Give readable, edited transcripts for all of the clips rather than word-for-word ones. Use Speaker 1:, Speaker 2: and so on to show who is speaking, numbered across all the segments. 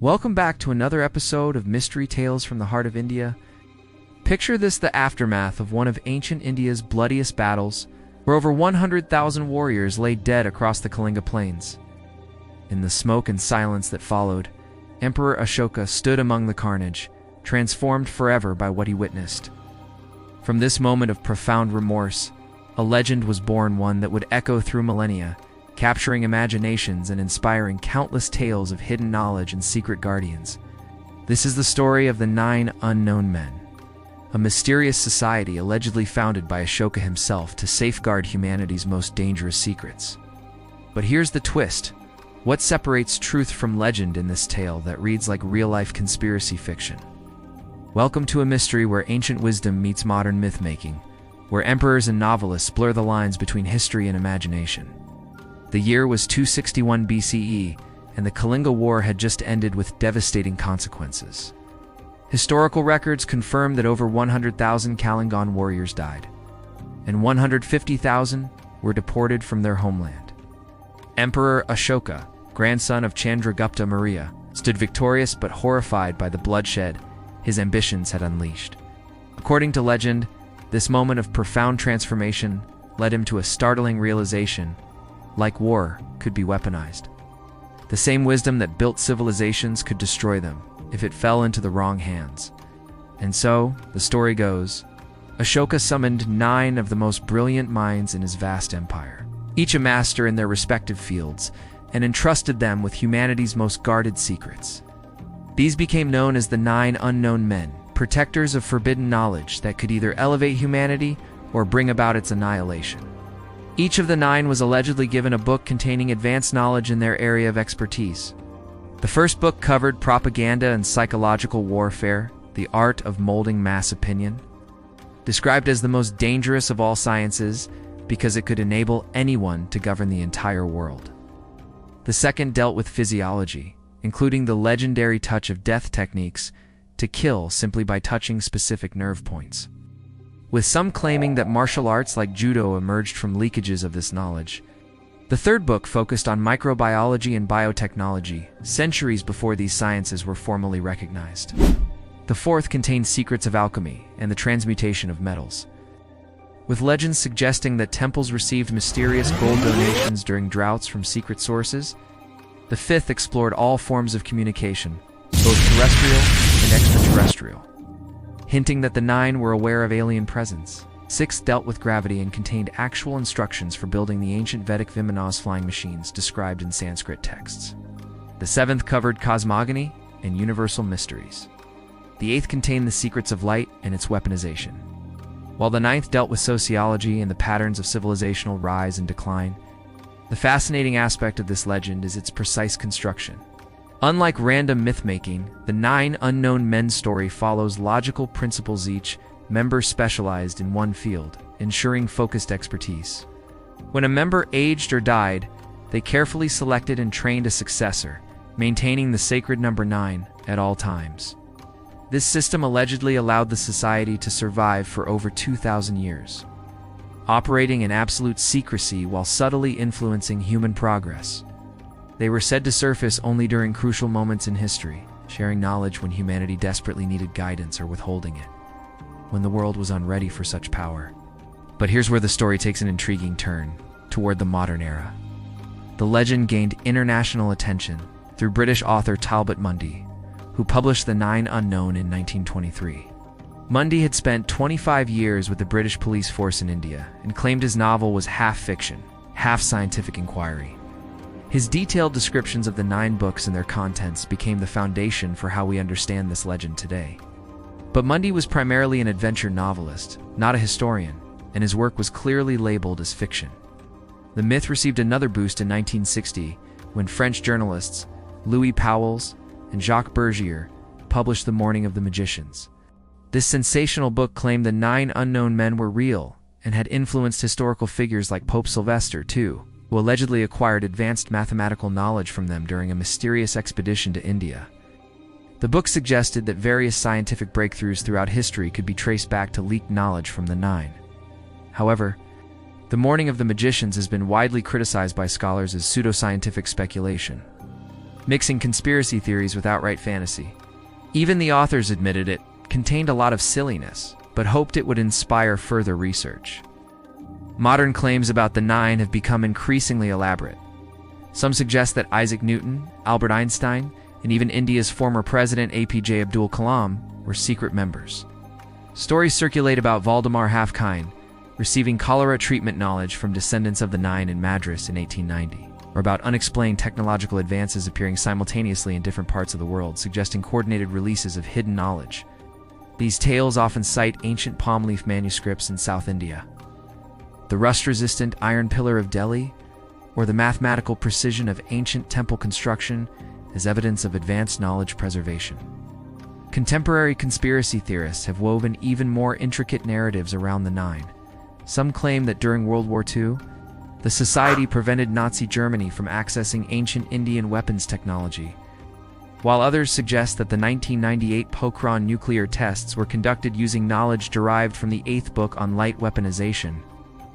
Speaker 1: Welcome back to another episode of Mystery Tales from the Heart of India. Picture this: the aftermath of one of ancient India's bloodiest battles, where over 100,000 warriors lay dead across the Kalinga plains. In the smoke and silence that followed, Emperor Ashoka stood among the carnage, transformed forever by what he witnessed. From this moment of profound remorse, a legend was born, one that would echo through millennia, capturing imaginations and inspiring countless tales of hidden knowledge and secret guardians. This is the story of the 9 Unknown Men, a mysterious society allegedly founded by Ashoka himself to safeguard humanity's most dangerous secrets. But here's the twist. What separates truth from legend in this tale that reads like real-life conspiracy fiction? Welcome to a mystery where ancient wisdom meets modern myth-making, where emperors and novelists blur the lines between history and imagination. The year was 261 BCE, and the Kalinga War had just ended with devastating consequences. Historical records confirm that over 100,000 Kalingan warriors died, and 150,000 were deported from their homeland. Emperor Ashoka, grandson of Chandragupta Maurya, stood victorious but horrified by the bloodshed his ambitions had unleashed. According to legend, this moment of profound transformation led him to a startling realization: like war could be weaponized. The same wisdom that built civilizations could destroy them if it fell into the wrong hands. And so, the story goes, Ashoka summoned 9 of the most brilliant minds in his vast empire, each a master in their respective fields, and entrusted them with humanity's most guarded secrets. These became known as the 9 Unknown Men, protectors of forbidden knowledge that could either elevate humanity or bring about its annihilation. Each of the 9 was allegedly given a book containing advanced knowledge in their area of expertise. The first book covered propaganda and psychological warfare, the art of molding mass opinion, described as the most dangerous of all sciences because it could enable anyone to govern the entire world. The second dealt with physiology, including the legendary touch of death techniques to kill simply by touching specific nerve points, with some claiming that martial arts like judo emerged from leakages of this knowledge. The third book focused on microbiology and biotechnology, centuries before these sciences were formally recognized. The fourth contained secrets of alchemy and the transmutation of metals, with legends suggesting that temples received mysterious gold donations during droughts from secret sources. The fifth explored all forms of communication, both terrestrial and extraterrestrial, hinting that the 9 were aware of alien presence. Sixth dealt with gravity and contained actual instructions for building the ancient Vedic Vimanas flying machines described in Sanskrit texts. The seventh covered cosmogony and universal mysteries. The eighth contained the secrets of light and its weaponization, while the ninth dealt with sociology and the patterns of civilizational rise and decline. The fascinating aspect of this legend is its precise construction. Unlike random myth-making, the 9 Unknown Men story follows logical principles, each member specialized in one field, ensuring focused expertise. When a member aged or died, they carefully selected and trained a successor, maintaining the sacred number 9 at all times. This system allegedly allowed the society to survive for over 2,000 years, operating in absolute secrecy while subtly influencing human progress. They were said to surface only during crucial moments in history, sharing knowledge when humanity desperately needed guidance or withholding it when the world was unready for such power. But here's where the story takes an intriguing turn, toward the modern era. The legend gained international attention through British author Talbot Mundy, who published The 9 Unknown in 1923. Mundy had spent 25 years with the British police force in India and claimed his novel was half fiction, half scientific inquiry. His detailed descriptions of the 9 books and their contents became the foundation for how we understand this legend today. But Mundy was primarily an adventure novelist, not a historian, and his work was clearly labeled as fiction. The myth received another boost in 1960 when French journalists Louis Pauwels and Jacques Bergier published The Morning of the Magicians. This sensational book claimed the 9 unknown men were real and had influenced historical figures like Pope Sylvester II, who allegedly acquired advanced mathematical knowledge from them during a mysterious expedition to India. The book suggested that various scientific breakthroughs throughout history could be traced back to leaked knowledge from the 9. However, The Morning of the Magicians has been widely criticized by scholars as pseudoscientific speculation. mixing conspiracy theories with outright fantasy. Even the authors admitted it contained a lot of silliness, but hoped it would inspire further research. Modern claims about the Nine have become increasingly elaborate. Some suggest that Isaac Newton, Albert Einstein, and even India's former president APJ Abdul Kalam were secret members. Stories circulate about Valdemar Halfkind receiving cholera treatment knowledge from descendants of the Nine in Madras in 1890, or about unexplained technological advances appearing simultaneously in different parts of the world, suggesting coordinated releases of hidden knowledge. These tales often cite ancient palm leaf manuscripts in South India, the rust-resistant iron pillar of Delhi, or the mathematical precision of ancient temple construction as evidence of advanced knowledge preservation. Contemporary conspiracy theorists have woven even more intricate narratives around the Nine. Some claim that during World War II, the Society prevented Nazi Germany from accessing ancient Indian weapons technology, while others suggest that the 1998 Pokhran nuclear tests were conducted using knowledge derived from the 8th book on light weaponization.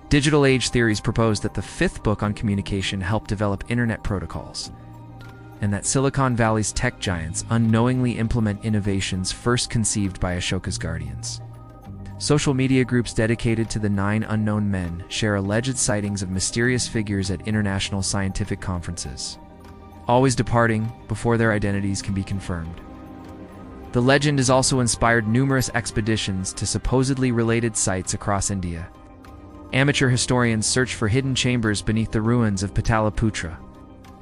Speaker 1: Digital age theories propose that the 5th book on communication helped develop internet protocols, and that Silicon Valley's tech giants unknowingly implement innovations first conceived by Ashoka's guardians. Social media groups dedicated to the 9 unknown men share alleged sightings of mysterious figures at international scientific conferences, always departing before their identities can be confirmed. The legend has also inspired numerous expeditions to supposedly related sites across India. Amateur historians search for hidden chambers beneath the ruins of Pataliputra,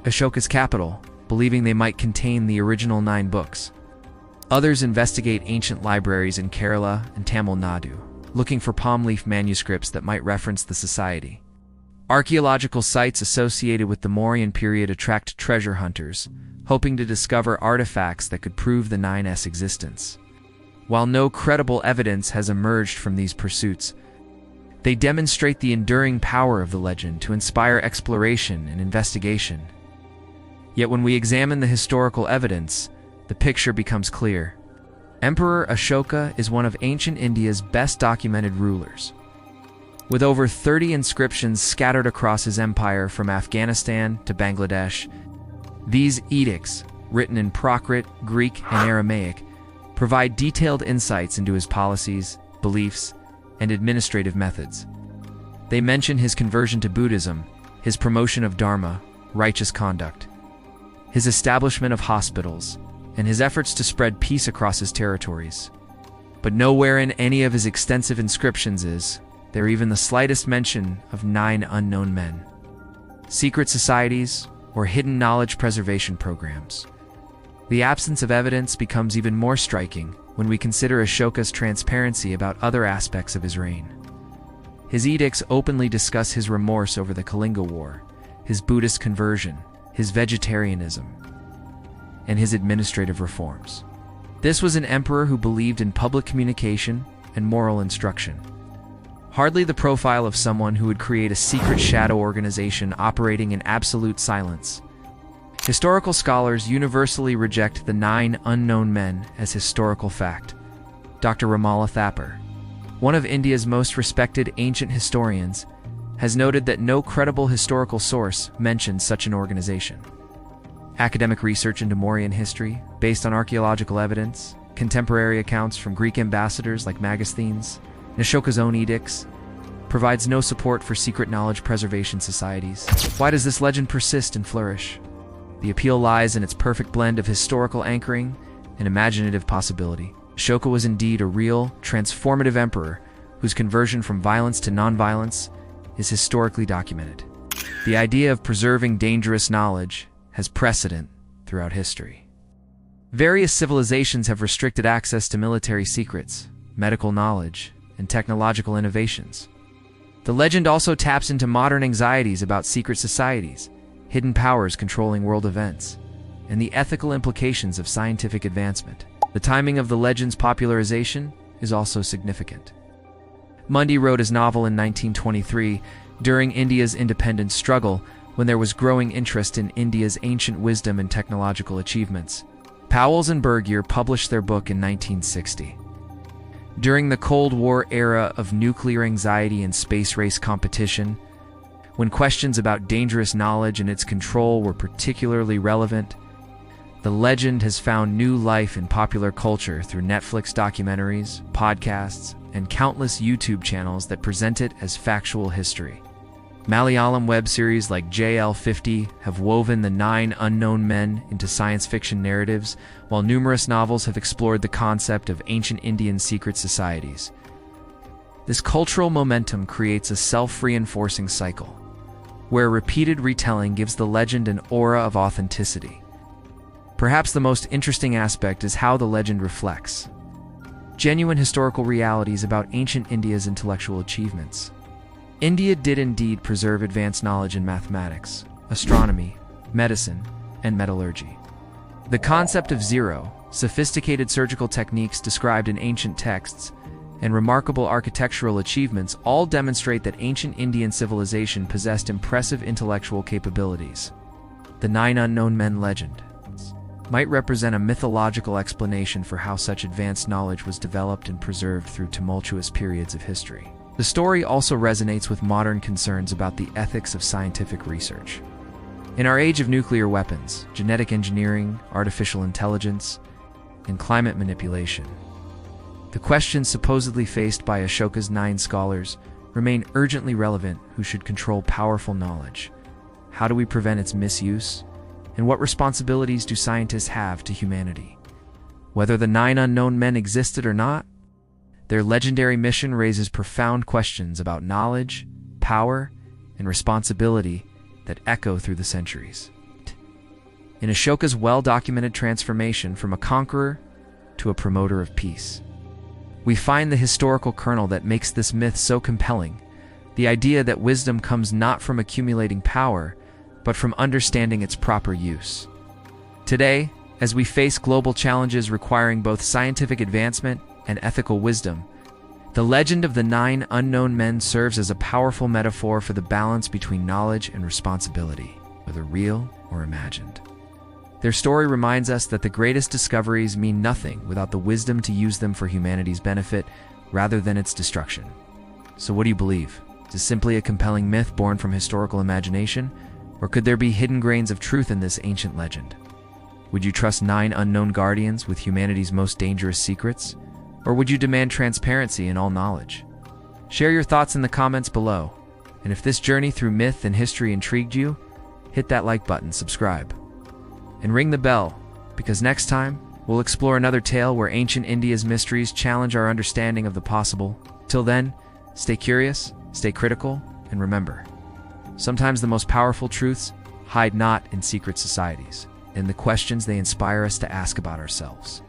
Speaker 1: Ashoka's capital, believing they might contain the original 9 books. Others investigate ancient libraries in Kerala and Tamil Nadu, looking for palm leaf manuscripts that might reference the society. Archaeological sites associated with the Mauryan period attract treasure hunters, hoping to discover artifacts that could prove the Nine's existence. While no credible evidence has emerged from these pursuits, they demonstrate the enduring power of the legend to inspire exploration and investigation. Yet when we examine the historical evidence, the picture becomes clear. Emperor Ashoka is one of ancient India's best documented rulers. With over 30 inscriptions scattered across his empire from Afghanistan to Bangladesh, these edicts, written in Prakrit, Greek, and Aramaic, provide detailed insights into his policies, beliefs, and administrative methods. They mention his conversion to Buddhism, his promotion of Dharma, righteous conduct, his establishment of hospitals, and his efforts to spread peace across his territories. But nowhere in any of his extensive inscriptions is there even the slightest mention of 9 unknown men, secret societies, or hidden knowledge preservation programs. The absence of evidence becomes even more striking when we consider Ashoka's transparency about other aspects of his reign. His edicts openly discuss his remorse over the Kalinga War, his Buddhist conversion, his vegetarianism, and his administrative reforms. This was an emperor who believed in public communication and moral instruction. Hardly the profile of someone who would create a secret shadow organization operating in absolute silence. Historical scholars universally reject the 9 unknown men as historical fact. Dr. Ramala Thapar, one of India's most respected ancient historians, has noted that no credible historical source mentions such an organization. Academic research into Mauryan history, based on archaeological evidence, contemporary accounts from Greek ambassadors like Megasthenes, and Ashoka's own edicts, provides no support for secret knowledge preservation societies. Why does this legend persist and flourish? The appeal lies in its perfect blend of historical anchoring and imaginative possibility. Ashoka was indeed a real, transformative emperor whose conversion from violence to nonviolence is historically documented. The idea of preserving dangerous knowledge has precedent throughout history. Various civilizations have restricted access to military secrets, medical knowledge, and technological innovations. The legend also taps into modern anxieties about secret societies, hidden powers controlling world events, and the ethical implications of scientific advancement. The timing of the legend's popularization is also significant. Mundy wrote his novel in 1923 during India's independence struggle, when there was growing interest in India's ancient wisdom and technological achievements. Powells and Bergier published their book in 1960. During the Cold War era of nuclear anxiety and space race competition, when questions about dangerous knowledge and its control were particularly relevant, The legend has found new life in popular culture through Netflix documentaries, podcasts, and countless YouTube channels that present it as factual history. Malayalam web series like JL50 have woven the 9 unknown men into science fiction narratives, while numerous novels have explored the concept of ancient Indian secret societies. This cultural momentum creates a self-reinforcing cycle, where repeated retelling gives the legend an aura of authenticity. Perhaps the most interesting aspect is how the legend reflects genuine historical realities about ancient India's intellectual achievements. India did indeed preserve advanced knowledge in mathematics, astronomy, medicine, and metallurgy. The concept of zero, sophisticated surgical techniques described in ancient texts, and remarkable architectural achievements all demonstrate that ancient Indian civilization possessed impressive intellectual capabilities. The 9 unknown men legend might represent a mythological explanation for how such advanced knowledge was developed and preserved through tumultuous periods of history. The story also resonates with modern concerns about the ethics of scientific research. In our age of nuclear weapons, genetic engineering, artificial intelligence, and climate manipulation, the questions supposedly faced by Ashoka's 9 scholars remain urgently relevant. Who should control powerful knowledge? How do we prevent its misuse? And what responsibilities do scientists have to humanity? Whether the 9 unknown men existed or not, their legendary mission raises profound questions about knowledge, power, and responsibility that echo through the centuries. In Ashoka's well-documented transformation from a conqueror to a promoter of peace, we find the historical kernel that makes this myth so compelling, the idea that wisdom comes not from accumulating power, but from understanding its proper use. Today, as we face global challenges requiring both scientific advancement and ethical wisdom, the legend of the 9 unknown men serves as a powerful metaphor for the balance between knowledge and responsibility, whether real or imagined. Their story reminds us that the greatest discoveries mean nothing without the wisdom to use them for humanity's benefit rather than its destruction. So what do you believe? Is this simply a compelling myth born from historical imagination, or could there be hidden grains of truth in this ancient legend? Would you trust 9 unknown guardians with humanity's most dangerous secrets? Or would you demand transparency in all knowledge? Share your thoughts in the comments below. And if this journey through myth and history intrigued you, hit that like button, subscribe, and ring the bell, because next time, we'll explore another tale where ancient India's mysteries challenge our understanding of the possible. Till then, stay curious, stay critical, and remember, sometimes the most powerful truths hide not in secret societies, in the questions they inspire us to ask about ourselves.